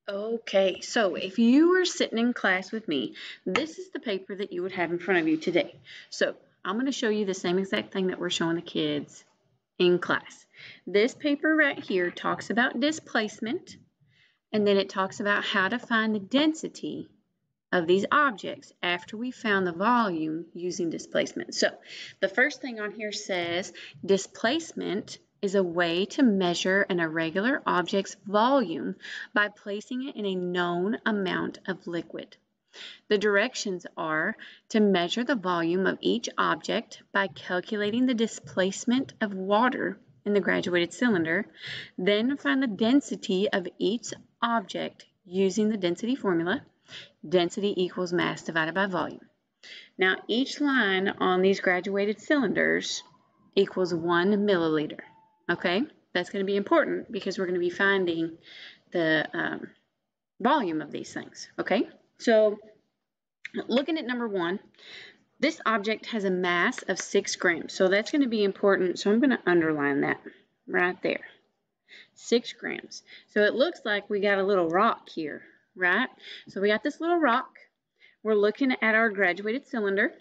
Okay, so if you were sitting in class with me, this is the paper that you would have in front of you today. So I'm going to show you the same exact thing that we're showing the kids in class. This paper right here talks about displacement, and then it talks about how to find the density of these objects after we found the volume using displacement. So the first thing on here says displacement is a way to measure an irregular object's volume by placing it in a known amount of liquid. The directions are to measure the volume of each object by calculating the displacement of water in the graduated cylinder, then find the density of each object using the density formula. Density equals mass divided by volume. Now, each line on these graduated cylinders equals 1 milliliter. Okay, that's going to be important because we're going to be finding the volume of these things. Okay, so looking at number 1, this object has a mass of 6 grams. So that's going to be important. So I'm going to underline that right there. 6 grams. So it looks like we got a little rock here, right? So we got this little rock. We're looking at our graduated cylinder.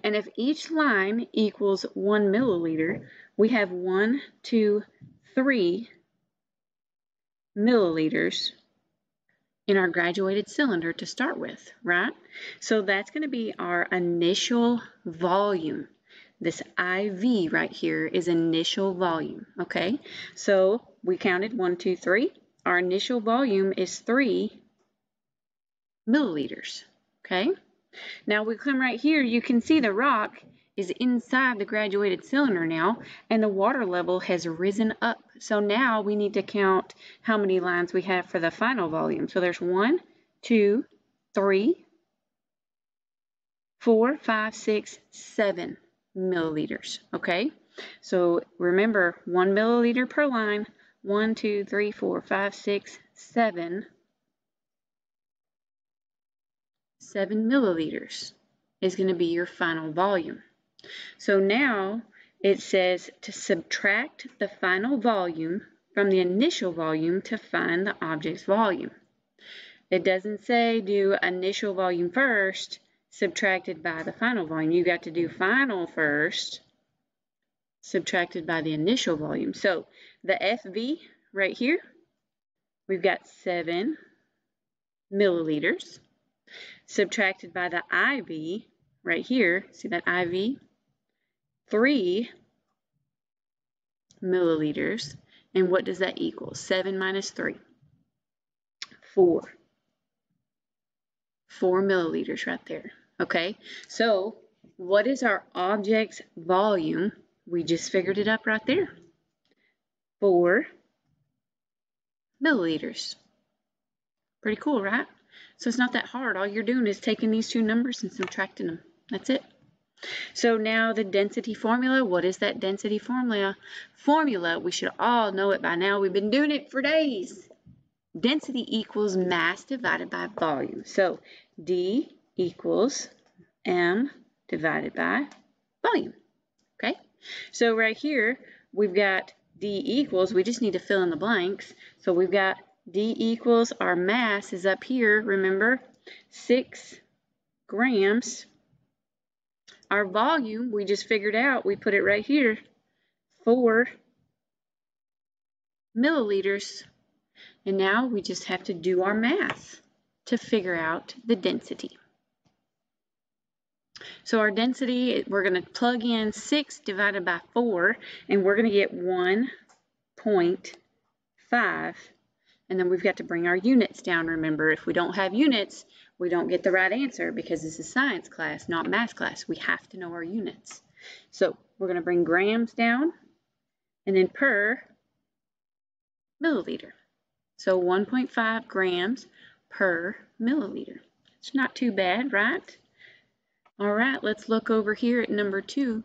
And if each line equals 1 milliliter, we have 1, 2, 3 milliliters in our graduated cylinder to start with, right? So that's going to be our initial volume. This IV right here is initial volume, okay? So we counted 1, 2, 3. Our initial volume is 3 milliliters, okay? Now we come right here, you can see the rock is inside the graduated cylinder now, and the water level has risen up. So now we need to count how many lines we have for the final volume. So there's 1, 2, 3, 4, 5, 6, 7 milliliters, okay? So remember, 1 milliliter per line, 1, 2, 3, 4, 5, 6, 7 milliliters is going to be your final volume. So now it says to subtract the final volume from the initial volume to find the object's volume. It doesn't say do initial volume first, subtracted by the final volume. You got to do final first, subtracted by the initial volume. So the FV right here, we've got 7 milliliters. Subtracted by the IV right here, see that IV? 3 milliliters. And what does that equal? 7 minus 3. 4. 4 milliliters right there. Okay, so what is our object's volume? We just figured it up right there. 4 milliliters. Pretty cool, right? So it's not that hard. All you're doing is taking these two numbers and subtracting them. That's it. So now the density formula. What is that density formula? We should all know it by now. We've been doing it for days. Density equals mass divided by volume. So D equals M divided by volume. Okay? So right here, we've got D equals, we just need to fill in the blanks. So we've got D equals, our mass is up here, remember, 6 grams. Our volume, we just figured out, we put it right here, 4 milliliters. And now we just have to do our math to figure out the density. So our density, we're going to plug in 6 divided by 4, and we're going to get 1.5. And then we've got to bring our units down. Remember, if we don't have units, we don't get the right answer because this is science class, not math class. We have to know our units. So we're going to bring grams down and then per milliliter. So 1.5 grams per milliliter. It's not too bad, right? All right, let's look over here at number 2.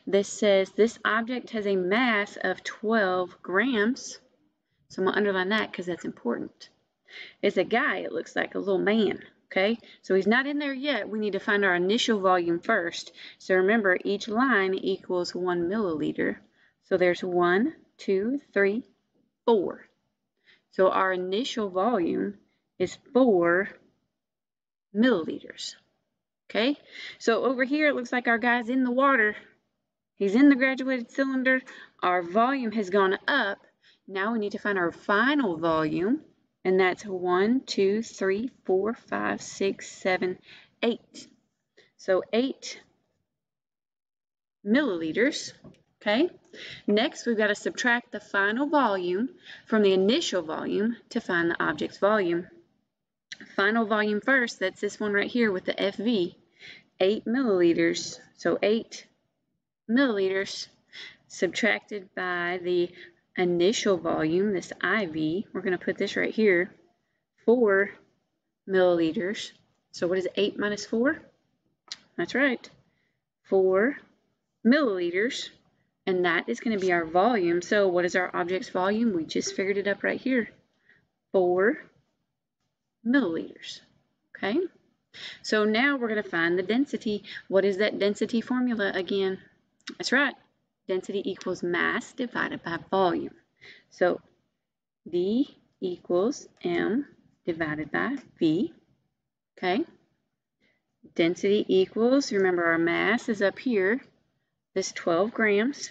This says this object has a mass of 12 grams. So I'm going to underline that because that's important. It's a guy, it looks like a little man, okay? So he's not in there yet. We need to find our initial volume first. So remember, each line equals 1 milliliter. So there's 1, 2, 3, 4. So our initial volume is 4 milliliters. Okay, so over here it looks like our guy's in the water. He's in the graduated cylinder. Our volume has gone up. Now we need to find our final volume, and that's 1, 2, 3, 4, 5, 6, 7, 8. So 8 milliliters. Okay, next we've got to subtract the final volume from the initial volume to find the object's volume. Final volume first, that's this one right here with the FV, 8 milliliters. So 8 milliliters subtracted by the initial volume, this IV, we're going to put this right here, 4 milliliters. So what is 8 minus 4? That's right, 4 milliliters. And that is going to be our volume. So what is our object's volume? We just figured it up right here, 4 milliliters. Okay, so now we're going to find the density. What is that density formula again? That's right, density equals mass divided by volume. So D equals M divided by V. Okay, density equals, remember our mass is up here, this 12 grams.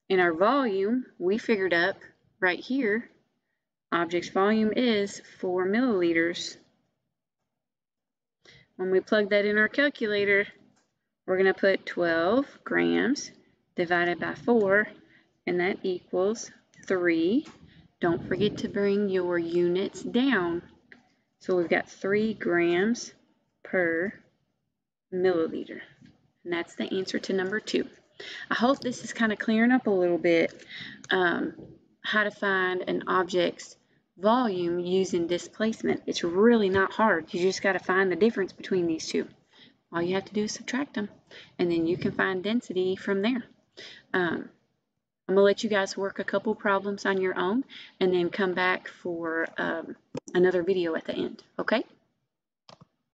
And our volume, we figured up right here, object's volume is 4 milliliters. When we plug that in our calculator, we're going to put 12 grams divided by 4, and that equals 3. Don't forget to bring your units down. So we've got 3 grams per milliliter. And that's the answer to number 2. I hope this is kind of clearing up a little bit how to find an object's volume using displacement. It's really not hard. You just got to find the difference between these two. All you have to do is subtract them, and then you can find density from there. I'm going to let you guys work a couple problems on your own and then come back for another video at the end, okay?